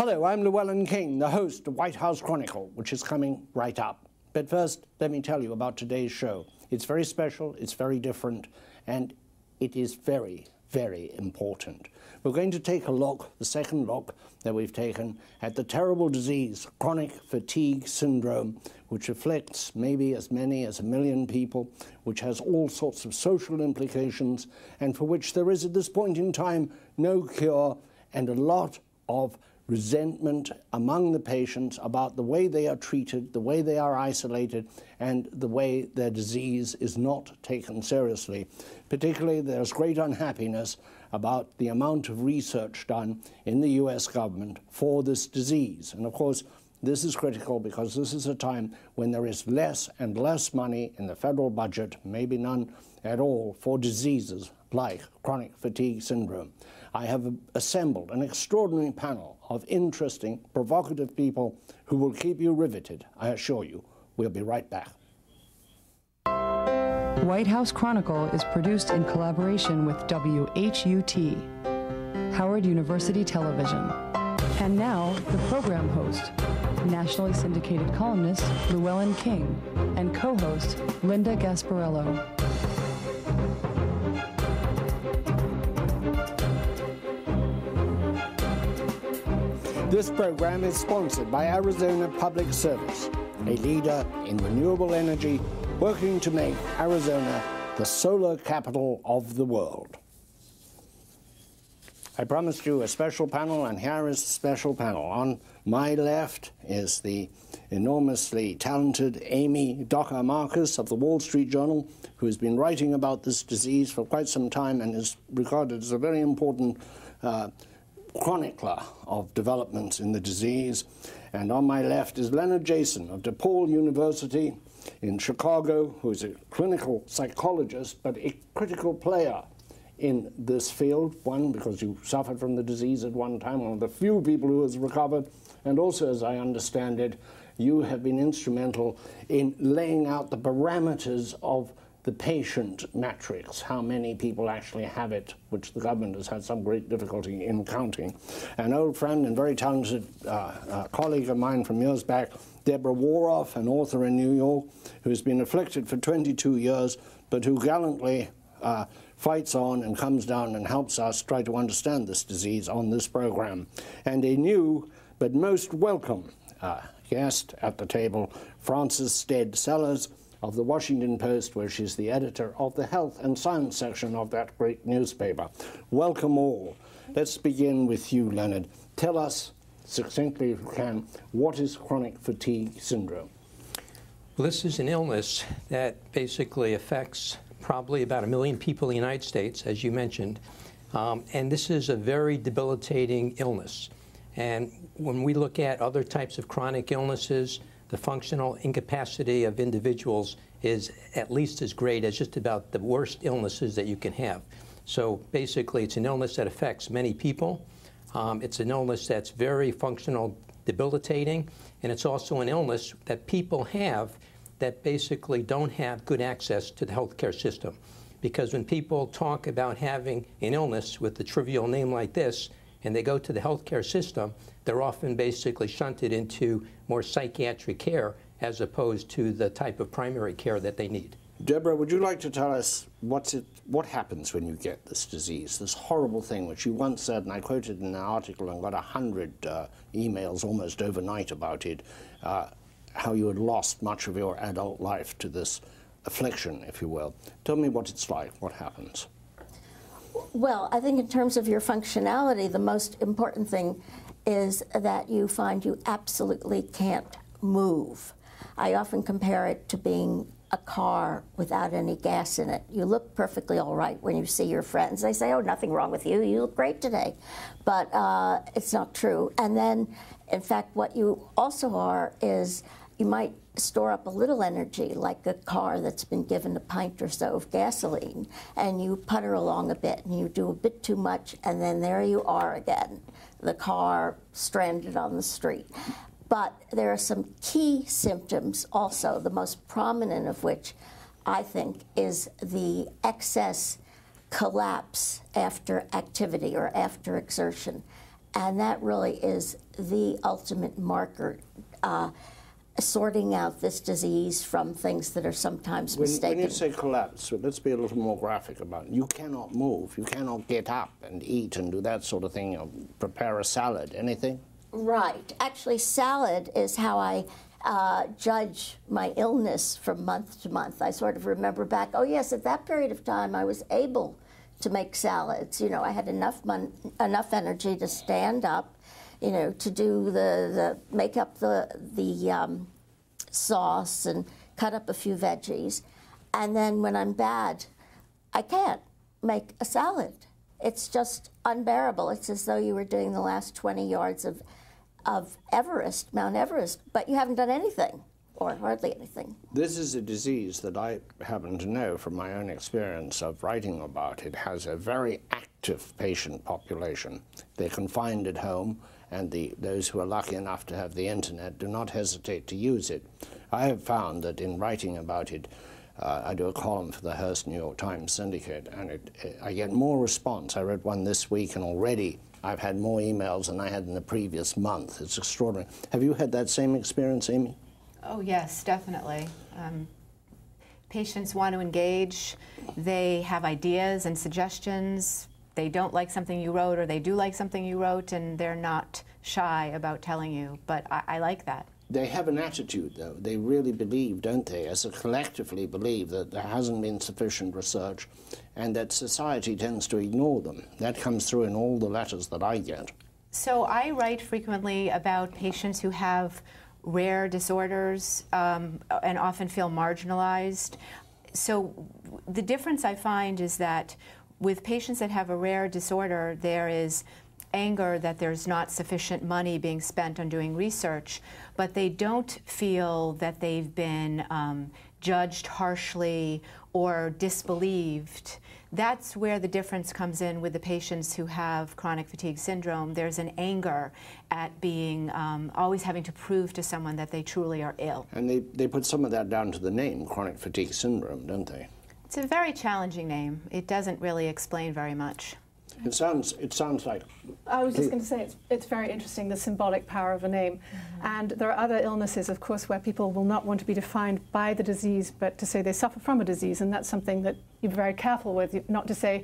Hello, I'm Llewellyn King, the host of White House Chronicle, which is coming right up. But first, let me tell you about today's show. It's very special, it's very different, and it is very, very important. We're going to take a look, the second look that we've taken, at the terrible disease, chronic fatigue syndrome, which afflicts maybe as many as 1 million people, which has all sorts of social implications, and for which there is at this point in time no cure, and a lot of resentment among the patients about the way they are treated, the way they are isolated, and the way their disease is not taken seriously. Particularly, there's great unhappiness about the amount of research done in the US government for this disease. And of course, this is critical because this is a time when there is less and less money in the federal budget, maybe none at all, for diseases like chronic fatigue syndrome. I have assembled an extraordinary panel of interesting, provocative people who will keep you riveted, I assure you. We'll be right back. White House Chronicle is produced in collaboration with WHUT, Howard University Television. And now, the program host, nationally syndicated columnist Llewellyn King, and co-host Linda Gasparello. This program is sponsored by Arizona Public Service, a leader in renewable energy, working to make Arizona the solar capital of the world. I promised you a special panel, and here is the special panel. On my left is the enormously talented Amy Dockser of the Wall Street Journal, who has been writing about this disease for quite some time and is regarded as a very important chronicler of developments in the disease. And on my left is Leonard of DePaul University in Chicago, who is a clinical psychologist, but a critical player in this field. One, because you suffered from the disease at one time, one of the few people who has recovered, and also, as I understand it, you have been instrumental in laying out the parameters of the patient matrix, how many people actually have it, which the government has had some great difficulty in counting. An old friend and very talented colleague of mine from years back, Deborah Waroff, an author in New York, who's been afflicted for 22 years, but who gallantly fights on and comes down and helps us try to understand this disease on this program. And a new but most welcome guest at the table, Frances Stead Sellers, of the Washington Post, where she's the editor of the health and science section of that great newspaper. Welcome all. Let's begin with you, Leonard. Tell us, succinctly if you can, what is chronic fatigue syndrome? Well, this is an illness that basically affects probably about 1 million people in the United States, as you mentioned. And this is a very debilitating illness. And when we look at other types of chronic illnesses, the functional incapacity of individuals is at least as great as just about the worst illnesses that you can have. So basically, it's an illness that affects many people. It's an illness that's very functional, debilitating, and it's also an illness that people have that basically don't have good access to the healthcare system. Because when people talk about having an illness with a trivial name like this, and they go to the healthcare system, they're often basically shunted into more psychiatric care as opposed to the type of primary care that they need. Deborah, would you like to tell us what happens when you get this disease, this horrible thing which you once said, and I quoted in an article and got 100 emails almost overnight about it, how you had lost much of your adult life to this affliction, if you will. Tell me what it's like, what happens. Well, I think in terms of your functionality, the most important thing is that you find you absolutely can't move. I often compare it to being a car without any gas in it. You look perfectly all right when you see your friends. They say, oh, nothing wrong with you. You look great today. But it's not true. And then, in fact, what you also are is you might store up a little energy, like a car that's been given a pint or so of gasoline, and you putter along a bit, and you do a bit too much, and then there you are again, the car stranded on the street. But there are some key symptoms also, the most prominent of which I think is the excess collapse after activity or after exertion. And that really is the ultimate marker, sorting out this disease from things that are sometimes mistaken. When you say collapse, let's be a little more graphic about it. You cannot move, you cannot get up and eat and do that sort of thing, or prepare a salad, anything? Right. Actually, salad is how I judge my illness from month to month. I sort of remember back, oh yes, at that period of time I was able to make salads. You know, I had enough energy to stand up, you know, to do make up the sauce and cut up a few veggies. And then when I'm bad, I can't make a salad. It's just unbearable. It's as though you were doing the last 20 yards of Everest, Mount Everest, but you haven't done anything, or hardly anything. This is a disease that I happen to know from my own experience of writing about. It has a very active patient population. They're confined at home, and those who are lucky enough to have the internet do not hesitate to use it. I have found that in writing about it, I do a column for the Hearst New York Times Syndicate, and I get more response. I read one this week, and already I've had more emails than I had in the previous month. It's extraordinary. Have you had that same experience, Amy? Oh, yes, definitely. Patients want to engage. They have ideas and suggestions. They don't like something you wrote, or they do like something you wrote, and they're not shy about telling you. But I like that. They have an attitude, though. They really believe, don't they, as a collectively believe that there hasn't been sufficient research and that society tends to ignore them. That comes through in all the letters that I get. So I write frequently about patients who have rare disorders and often feel marginalized. So the difference I find is that with patients that have a rare disorder, there is anger that there's not sufficient money being spent on doing research, but they don't feel that they've been judged harshly or disbelieved. That's where the difference comes in with the patients who have chronic fatigue syndrome. There's an anger at being always having to prove to someone that they truly are ill. And they put some of that down to the name, chronic fatigue syndrome, don't they? It's a very challenging name. It doesn't really explain very much. It sounds like... I was just going to say, it's very interesting, the symbolic power of a name. Mm-hmm. And there are other illnesses, of course, where people will not want to be defined by the disease, but to say they suffer from a disease, and that's something that you're very careful with, not to say,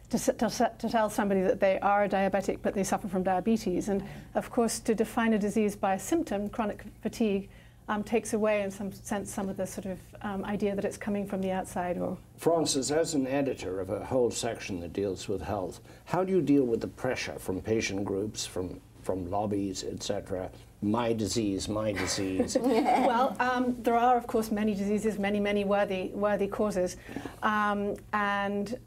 to tell somebody that they are a diabetic, but they suffer from diabetes. And, of course, to define a disease by a symptom, chronic fatigue, takes away, in some sense, some of the sort of idea that it's coming from the outside. Or Frances, as an editor of a whole section that deals with health, how do you deal with the pressure from patient groups, from lobbies, etc.? My disease, my disease. Well, there are, of course, many diseases, many worthy causes, and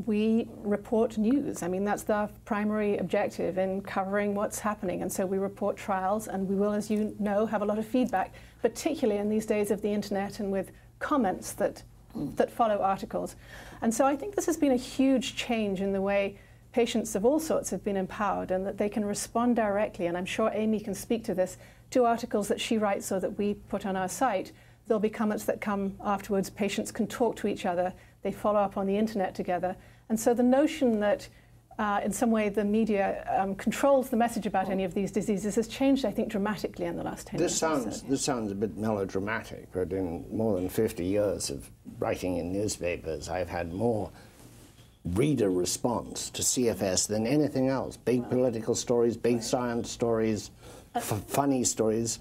we report news. I mean, that's the primary objective in covering what's happening, and so we report trials, and we will, as you know, have a lot of feedback, particularly in these days of the internet and with comments that follow articles. And so I think this has been a huge change in the way patients of all sorts have been empowered, and that they can respond directly, and I'm sure Amy can speak to this, to articles that she writes or that we put on our site. There'll be comments that come afterwards. Patients can talk to each other. They follow up on the internet together. And so the notion that in some way the media controls the message about any of these diseases has changed, I think, dramatically in the last 10 years. This sounds a bit melodramatic, but in more than 50 years of writing in newspapers, I've had more reader response to CFS than anything else. Big political stories, big science stories, funny stories.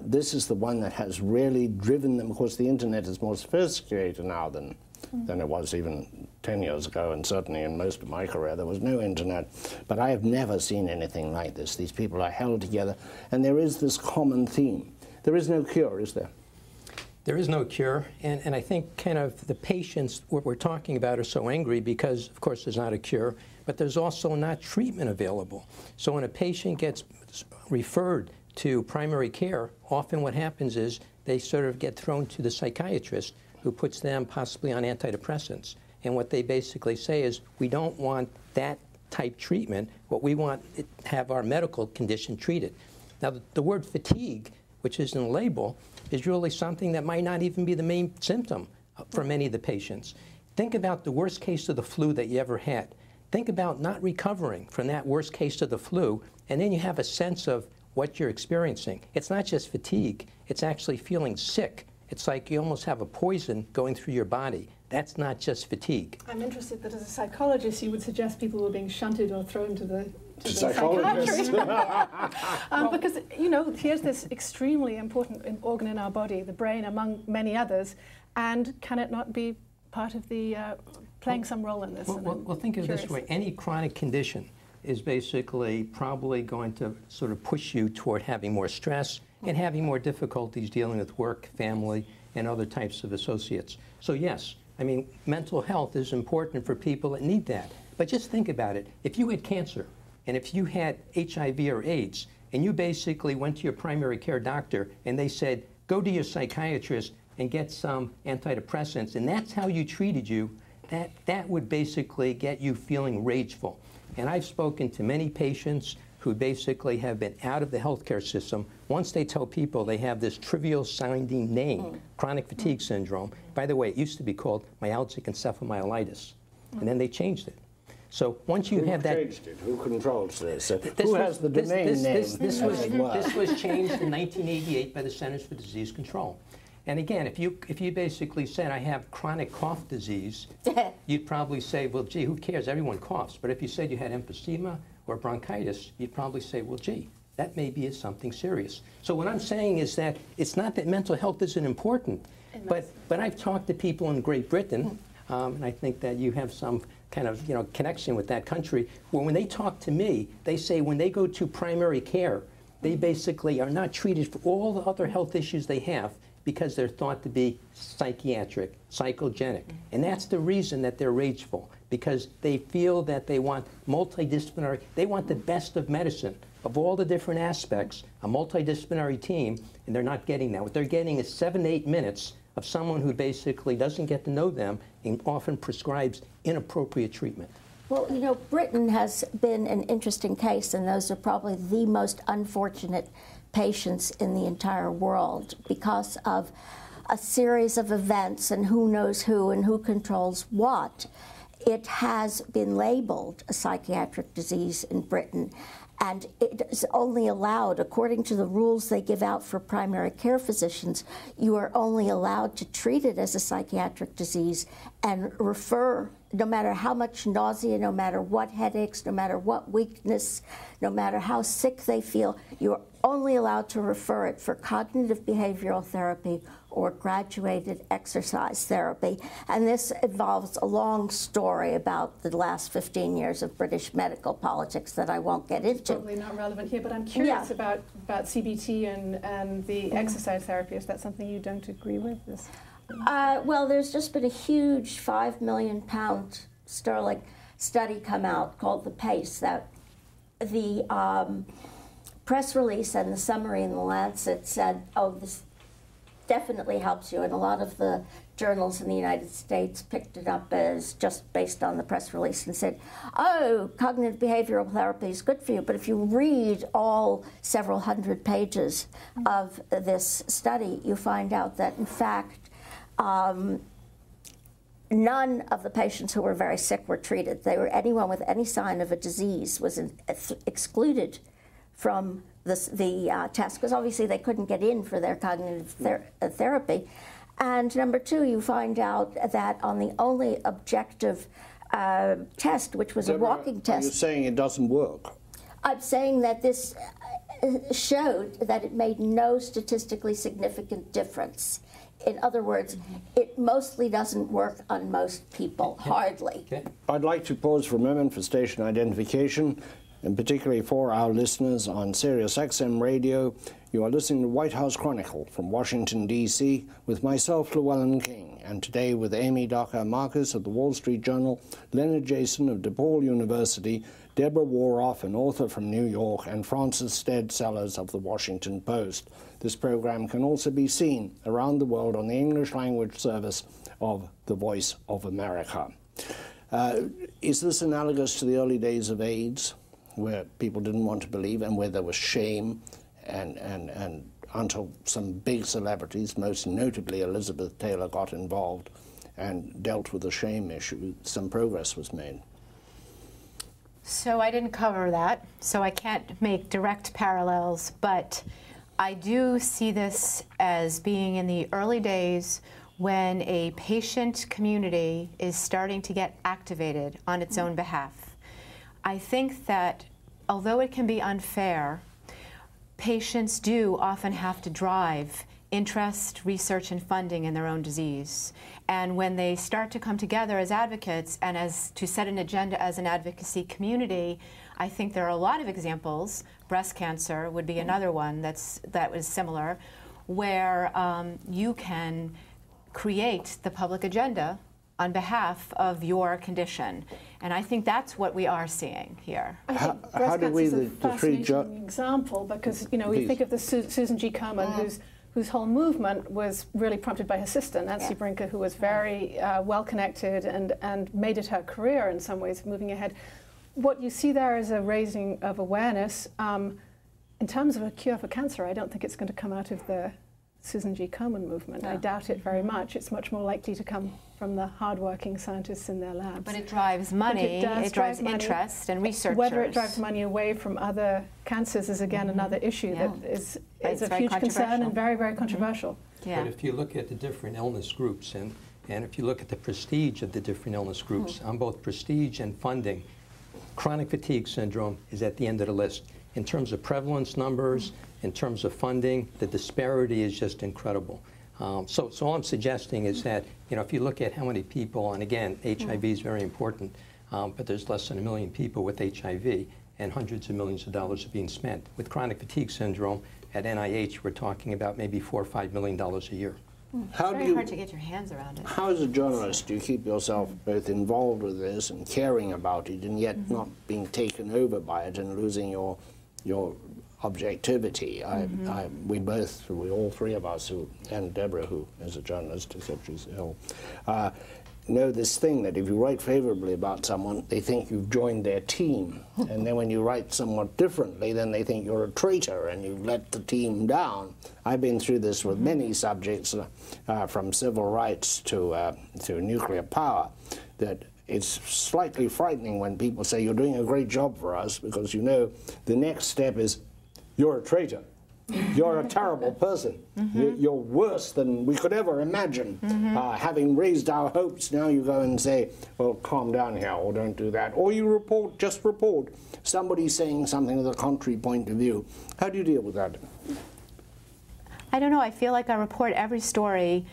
This is the one that has really driven them. Of course, the internet is more sophisticated now than it was even 10 years ago, and certainly in most of my career there was no internet. But I have never seen anything like this. These people are held together, and there is this common theme. There is no cure, is there? There is no cure, and I think kind of the patients, what we're talking about, are so angry because, of course, there's not a cure, but there's also not treatment available. So when a patient gets referred to primary care, often what happens is they sort of get thrown to the psychiatrist, who puts them possibly on antidepressants. And what they basically say is, we don't want that type treatment. What we want is to have our medical condition treated. Now, the word fatigue, which is in the label, is really something that might not even be the main symptom for many of the patients. Think about the worst case of the flu that you ever had. think about not recovering from that worst case of the flu, and then you have a sense of what you're experiencing. It's not just fatigue, it's actually feeling sick. It's like you almost have a poison going through your body. That's not just fatigue. I'm interested that as a psychologist you would suggest people were being shunted or thrown to the psychologist. Because, you know, here's this extremely important organ in our body, the brain among many others, and can it not be part of the playing some role in this? Well, think of it this way. Any chronic condition is basically probably going to sort of push you toward having more stress and having more difficulties dealing with work, family, and other types of associates. So yes, I mean, mental health is important for people that need that. But just think about it. If you had cancer, and if you had HIV or AIDS, and you basically went to your primary care doctor, and they said, go to your psychiatrist and get some antidepressants, and that's how you treated you, that would basically get you feeling rageful. And I've spoken to many patients who basically have been out of the healthcare system. Once they tell people they have this trivial sounding name, chronic fatigue syndrome. By the way, it used to be called myalgic encephalomyelitis, and then they changed it. So once you have that... Who changed it? Who controls this? Who has the domain name? This was changed in 1988 by the Centers for Disease Control. And again, if you basically said, I have chronic cough disease, you'd probably say, well, gee, who cares? Everyone coughs. But if you said you had emphysema or bronchitis, you'd probably say, well, gee, that maybe is something serious. So what I'm saying is that it's not that mental health isn't important, but I've talked to people in Great Britain, and I think that you have some kind of connection with that country, where when they talk to me, they say when they go to primary care, they basically are not treated for all the other health issues they have, because they're thought to be psychiatric, psychogenic. And that's the reason that they're rageful, because they feel that they want multidisciplinary, they want the best of medicine, of all the different aspects, a multidisciplinary team, and they're not getting that. What they're getting is 7 to 8 minutes of someone who basically doesn't get to know them and often prescribes inappropriate treatment. Well, you know, Britain has been an interesting case, and those are probably the most unfortunate patients in the entire world because of a series of events and who knows who and who controls what. It has been labeled a psychiatric disease in Britain, and it is only allowed, according to the rules they give out for primary care physicians, you are only allowed to treat it as a psychiatric disease and refer, no matter how much nausea, no matter what headaches, no matter what weakness, no matter how sick they feel, you're only allowed to refer it for cognitive behavioral therapy or graduated exercise therapy. And this involves a long story about the last 15 years of British medical politics that I won't get into. Probably not relevant here, but I'm curious about CBT and the exercise therapy. Is that something you don't agree with? Well, there's just been a huge £5 million sterling study come out called The PACE, that the press release and the summary in the Lancet said, oh, this definitely helps you, and a lot of the journals in the United States picked it up as just based on the press release and said, oh, cognitive behavioral therapy is good for you. But if you read all several hundred pages of this study, you find out that, in fact, none of the patients who were very sick were treated. Anyone with any sign of a disease was excluded from the test, because obviously they couldn't get in for their cognitive therapy. And number two, you find out that on the only objective test, which was a walking test. You're saying it doesn't work? I'm saying that this showed that it made no statistically significant difference. In other words, it mostly doesn't work on most people, hardly. I'd like to pause for a moment for station identification, and particularly for our listeners on Sirius XM Radio. You are listening to White House Chronicle from Washington, D.C., with myself, Llewellyn King, and today with Amy Docker Marcus of the Wall Street Journal, Leonard Jason of DePaul University, Deborah Waroff, an author from New York, and Francis Stead Sellers of the Washington Post. This program can also be seen around the world on the English language service of The Voice of America. Is this analogous to the early days of AIDS, where people didn't want to believe and where there was shame, and until some big celebrities, most notably Elizabeth Taylor, got involved and dealt with the shame issue, some progress was made? So I didn't cover that, so I can't make direct parallels, but I do see this as being in the early days when a patient community is starting to get activated on its own behalf. I think that although it can be unfair, patients do often have to drive interest, research, and funding in their own disease. And when they start to come together as advocates and as to set an agenda as an advocacy community, I think there are a lot of examples. Breast cancer would be another one that was similar, where you can create the public agenda on behalf of your condition. And I think that's what we are seeing here. I think breast cancer is a fascinating example because, you know, we think of the Susan G. Komen, whose whole movement was really prompted by her sister, Nancy Brinker, who was very well-connected and made it her career in some ways, moving ahead. What you see there is a raising of awareness. In terms of a cure for cancer, I don't think it's going to come out of the Susan G. Komen movement. I doubt it very much. It's much more likely to come from the hard-working scientists in their labs. But it drives money, it drives interest and researchers. Whether it drives money away from other cancers is again another issue that is a huge concern and very, very controversial. But if you look at the different illness groups and if you look at the prestige of the different illness groups, on both prestige and funding, chronic fatigue syndrome is at the end of the list. In terms of prevalence numbers, in terms of funding, the disparity is just incredible. So all I'm suggesting is that, you know, if you look at how many people, and again, HIV is very important, but there's less than 1 million people with HIV, and hundreds of millions of dollars are being spent. With chronic fatigue syndrome, at NIH, we're talking about maybe $4 or $5 million a year. It's very hard to get your hands around it. How, as a journalist, do you keep yourself both involved with this and caring about it, and yet not being taken over by it and losing your objectivity? We all three of us, and Deborah, who is a journalist, except she's ill, know this thing that if you write favorably about someone, they think you've joined their team. And then when you write somewhat differently, then they think you're a traitor and you've let the team down. I've been through this with many subjects, from civil rights to nuclear power, that it's slightly frightening when people say you're doing a great job for us, because you know the next step is you're a traitor. You're a terrible person. You're worse than we could ever imagine. Having raised our hopes, now you go and say, well, calm down here, or don't do that. Or you just report somebody saying something with a contrary point of view. How do you deal with that? I don't know. I feel like I report every story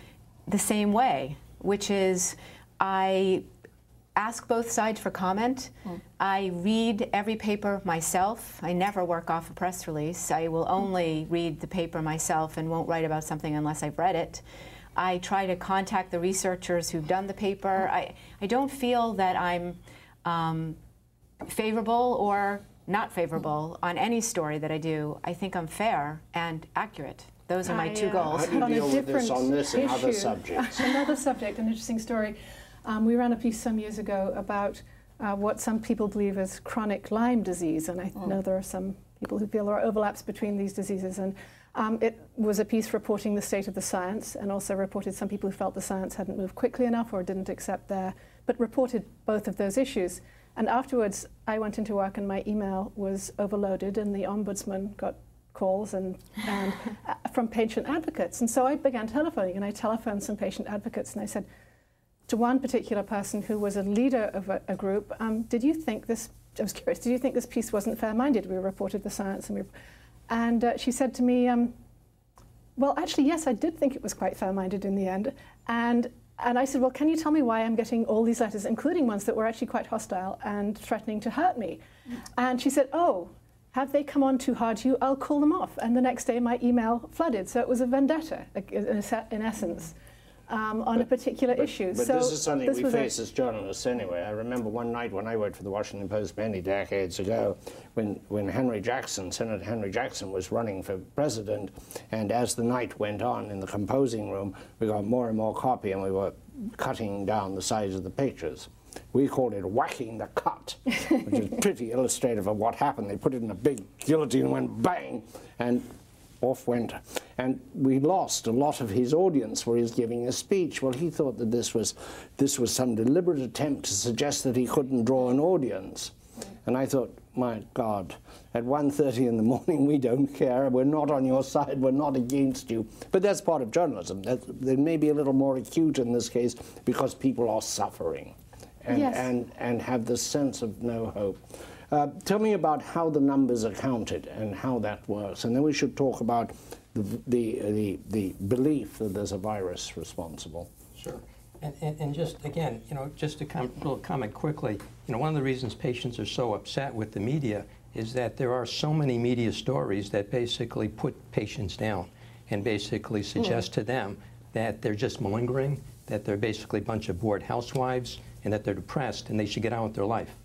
the same way, which is I ask both sides for comment. I read every paper myself. I never work off a press release. I will only read the paper myself and won't write about something unless I've read it. I try to contact the researchers who've done the paper. I don't feel that I'm favorable or not favorable on any story that I do. I think I'm fair and accurate. Those are my two goals. How do you deal with this on this and other subjects? Another subject, an interesting story. We ran a piece some years ago about what some people believe is chronic Lyme disease, and I know there are some people who feel there are overlaps between these diseases. And it was a piece reporting the state of the science, and also reported some people who felt the science hadn't moved quickly enough or didn't accept but reported both of those issues. And afterwards, I went into work and my email was overloaded, and the ombudsman got calls and from patient advocates. And so I began telephoning, and I telephoned some patient advocates, and I said to one particular person who was a leader of a group, did you think this, I was curious, did you think this piece wasn't fair-minded? We reported the science, and she said to me, well, actually, yes, I did think it was quite fair-minded in the end. And I said, well, can you tell me why I'm getting all these letters, including ones that were actually quite hostile and threatening to hurt me? And she said, oh, have they come on too hard to you? I'll call them off. And the next day, my email flooded. So it was a vendetta, in essence. On a particular issue. But this is something we face as journalists anyway. I remember one night when I worked for the Washington Post many decades ago, when Senator Henry Jackson was running for president, and as the night went on in the composing room, we got more and more copy, and we were cutting down the size of the pictures. We called it whacking the cut, which is pretty illustrative of what happened. They put it in a big guillotine and went bang, and off went. And we lost a lot of his audience where he was giving a speech. Well, he thought that this was some deliberate attempt to suggest that he couldn't draw an audience. And I thought, my God, at 1:30 in the morning, we don't care. We're not on your side. We're not against you. But that's part of journalism. They may be a little more acute in this case because people are suffering and have this sense of no hope. Tell me about how the numbers are counted and how that works. And then we should talk about the belief that there's a virus responsible. Sure. And just, again, just to little comment quickly, one of the reasons patients are so upset with the media is that there are so many media stories that basically put patients down and basically suggest to them that they're just malingering, that they're basically a bunch of bored housewives, and that they're depressed and they should get on with their life.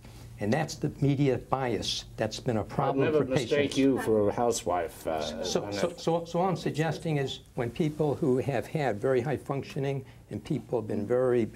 And that's the media bias that's been a problem for patients. I'd never mistake you for a housewife. So all I'm suggesting is when people who have had very high functioning and people have been very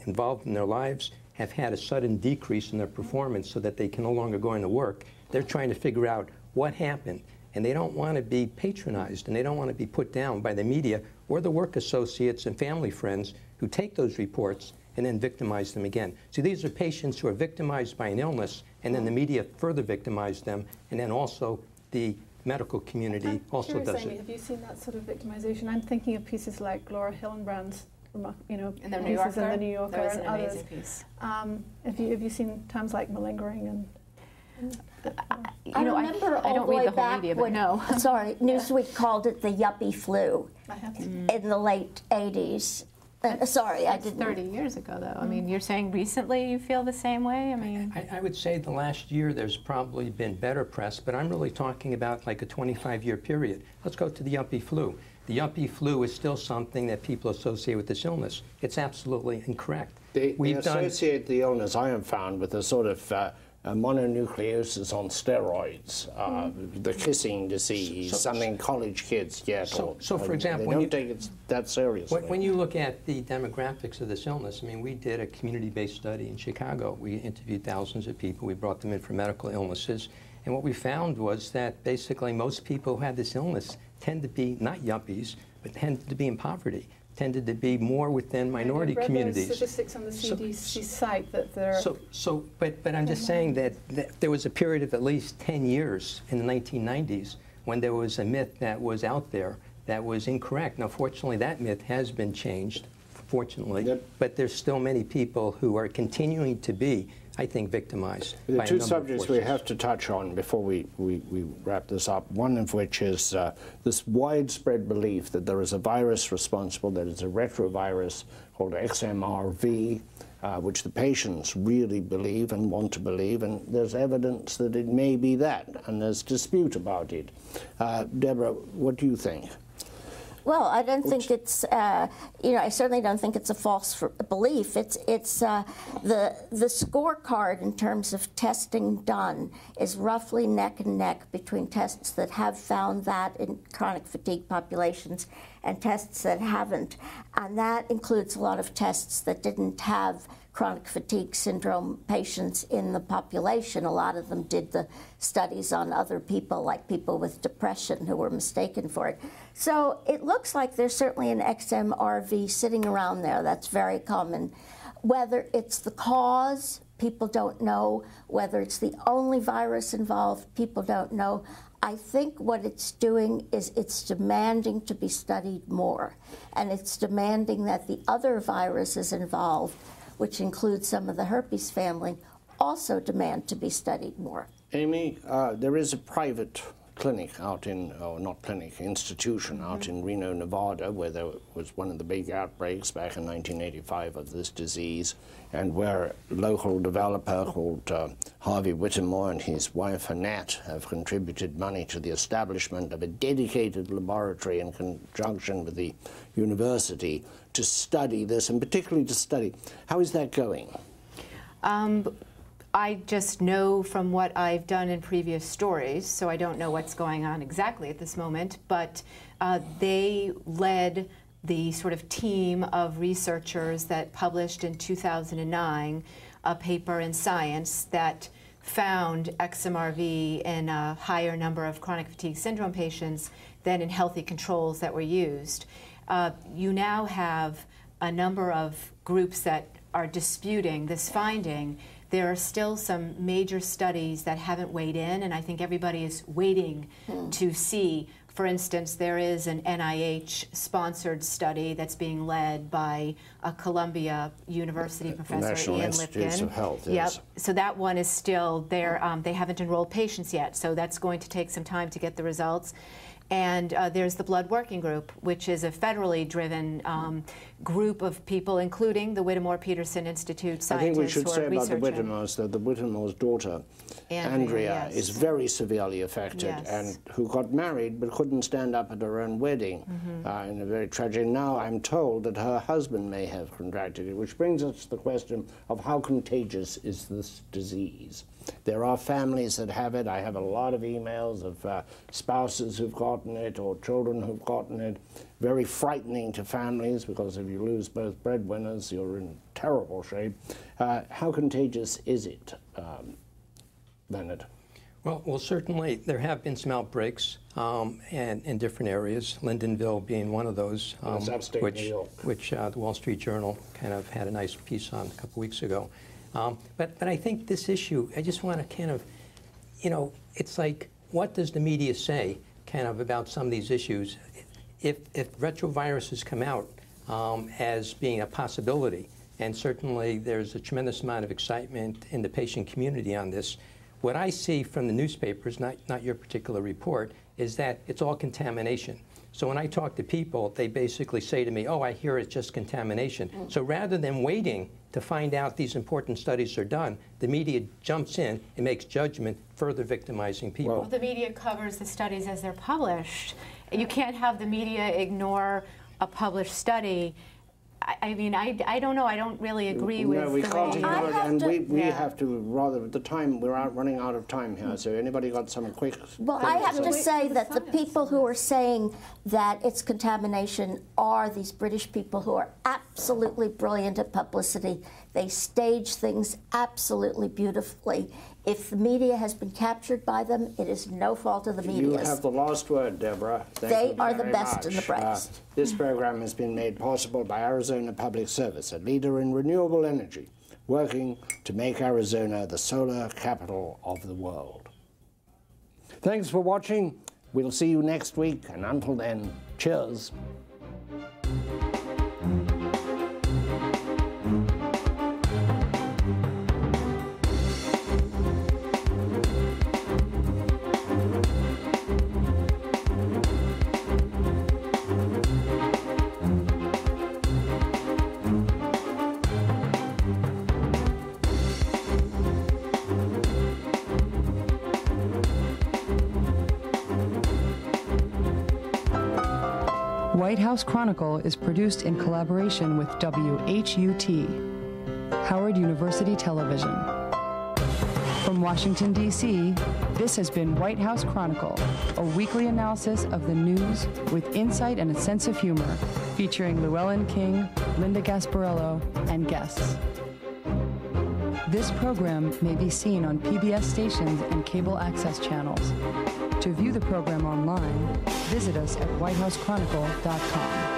involved in their lives have had a sudden decrease in their performance so that they can no longer go into work, they're trying to figure out what happened. And they don't want to be patronized and they don't want to be put down by the media or the work associates and family friends who take those reports and then victimize them again. So these are patients who are victimized by an illness, and then the media further victimize them, and then also the medical community also does it. Have you seen that sort of victimization? I'm thinking of pieces like Laura Hillenbrand's, in the pieces New Yorker, in the New Yorker that was and an others. amazing piece. Have you seen terms like malingering and? I remember I don't read the whole media, but no. Sorry, Newsweek called it the yuppie flu I have to. in the late 80s. Sorry, I didn't. 30 years ago, though. I mean, you're saying recently you feel the same way? I mean, I would say the last year there's probably been better press, but I'm really talking about like a 25-year period. Let's go to the yuppie flu. The yuppie flu is still something that people associate with this illness. It's absolutely incorrect. They associate the illness, I have found, with a sort of mononucleosis on steroids, the kissing disease, something college kids get. So for example, they don't take it that seriously. When you look at the demographics of this illness, I mean, we did a community-based study in Chicago. We interviewed thousands of people. We brought them in for medical illnesses. And what we found was that basically most people who had this illness tend to be not yuppies, but tend to be in poverty, tended to be more within minority communities. Those statistics on the CDC site that they're... But I'm just saying that there was a period of at least 10 years in the 1990s when there was a myth that was out there that was incorrect. Now, fortunately, that myth has been changed, fortunately, but there's still many people who are continuing to be, I think, victimized. The two subjects we have to touch on before we wrap this up, one of which is this widespread belief that there is a virus responsible, that it's a retrovirus called XMRV, which the patients really believe and want to believe, and there's evidence that it may be that, and there's dispute about it. Deborah, what do you think? Well, I don't think it's, I certainly don't think it's a false belief. It's the scorecard in terms of testing done is roughly neck and neck between tests that have found that in chronic fatigue populations and tests that haven't. And that includes a lot of tests that didn't have chronic fatigue syndrome patients in the population. A lot of them did the studies on other people, like people with depression who were mistaken for it. So it looks like there's certainly an XMRV sitting around there. That's very common. Whether it's the cause, people don't know. Whether it's the only virus involved, people don't know. I think what it's doing is it's demanding to be studied more. And it's demanding that the other viruses involved, which includes some of the herpes family, also demand to be studied more. Amy, there is a private clinic out in, or not clinic, institution out in Reno, Nevada, where there was one of the big outbreaks back in 1985 of this disease, and where a local developer called Harvey Whittemore and his wife Annette have contributed money to the establishment of a dedicated laboratory in conjunction with the university to study this, and particularly to study. How is that going? I just know from what I've done in previous stories, so I don't know what's going on exactly at this moment, but they led the sort of team of researchers that published in 2009 a paper in Science that found XMRV in a higher number of chronic fatigue syndrome patients than in healthy controls that were used. You now have a number of groups that are disputing this finding there are still some major studies that haven't weighed in, and I think everybody is waiting to see. For instance, there is an NIH-sponsored study that's being led by a Columbia University professor, National Ian Institutes Lipkin. of Health, yes. Yep. So that one is still there. They haven't enrolled patients yet, so that's going to take some time to get the results. And there's the Blood Working Group, which is a federally driven group of people, including the Whittemore Peterson Institute scientists. I think we should who are say about the researching. Whittemores that the Whittemore's daughter, Andrea, yes. is very severely affected, Yes. and who got married but couldn't stand up at her own wedding in a very tragic. Now I'm told that her husband may have contracted it, which brings us to the question of how contagious is this disease. There are families that have it. I have a lot of emails of spouses who've gotten it or children who've gotten it. Very frightening to families, because if you lose both breadwinners, you're in terrible shape. How contagious is it, Leonard? Well, certainly there have been some outbreaks and in different areas, Lyndonville being one of those, That's upstate New York. which the Wall Street Journal kind of had a nice piece on a couple weeks ago. But I think this issue, I just want to kind of, it's like, what does the media say kind of about some of these issues? If retroviruses come out as being a possibility, and certainly there's a tremendous amount of excitement in the patient community on this, what I see from the newspapers, not your particular report, is that it's all contamination. So when I talk to people, they basically say to me, oh, I hear it's just contamination. So rather than waiting to find out these important studies are done, the media jumps in and makes judgment, further victimizing people. Well, the media covers the studies as they're published. You can't have the media ignore a published study. I mean, I don't know. I don't really agree with No, we the can't way. ignore it, and we Yeah. have to rather, at the time, we're running out of time here, so anybody got some quick... Well, I have to say that the people who are saying that it's contamination are these British people who are absolutely brilliant at publicity. They stage things absolutely beautifully. If the media has been captured by them, it is no fault of the media. You have the last word, Deborah. Thank They you are the very best much. in the brightest. This program has been made possible by Arizona Public Service, a leader in renewable energy, working to make Arizona the solar capital of the world. Thanks for watching. We'll see you next week, and until then, cheers. White House Chronicle is produced in collaboration with WHUT, Howard University Television. From Washington, D.C., this has been White House Chronicle, a weekly analysis of the news with insight and a sense of humor, featuring Llewellyn King, Linda Gasparello, and guests. This program may be seen on PBS stations and cable access channels. To view the program online, visit us at whitehousechronicle.com.